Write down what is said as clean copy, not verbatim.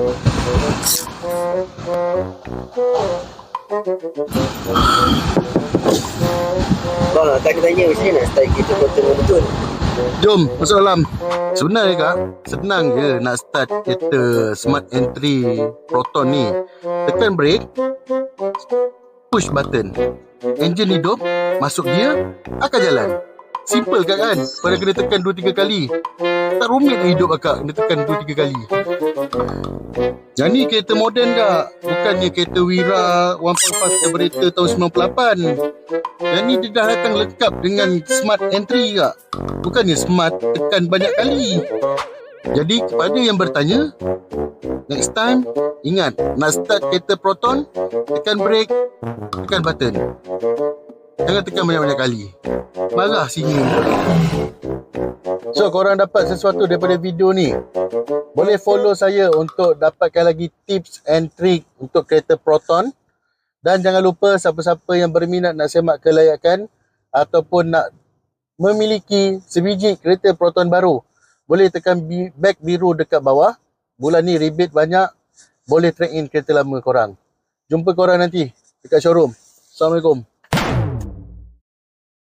Bang, akan tanya macam mana nak start kereta Proton yang betul? Jom masuk dalam. Sebenarnya kak, senang je nak start kereta Smart Entry Proton ni. Tekan brake, push button, enjin hidup, masuk gear, akan jalan. Simple kak kan? Pada kena tekan 2-3 kali. Tak rumit hidup akak kena tekan 2-3 kali. Yang ni kereta moden kak, bukannya kereta Wira 1.5 carburetor tahun 98. Yang ni dia dah datang lengkap dengan Smart Entry kak, bukannya smart tekan banyak kali. Jadi kepada yang bertanya, next time ingat, nak start kereta Proton, tekan brake, tekan button, jangan tekan banyak-banyak kali. Marah sini. So korang dapat sesuatu daripada video ni, boleh follow saya untuk dapatkan lagi tips and trick untuk kereta Proton. Dan jangan lupa siapa-siapa yang berminat nak semak kelayakan ataupun nak memiliki sebiji kereta Proton baru, boleh tekan beg biru dekat bawah. Bulan ni rebate banyak, boleh trade in kereta lama korang. Jumpa korang nanti dekat showroom. Assalamualaikum.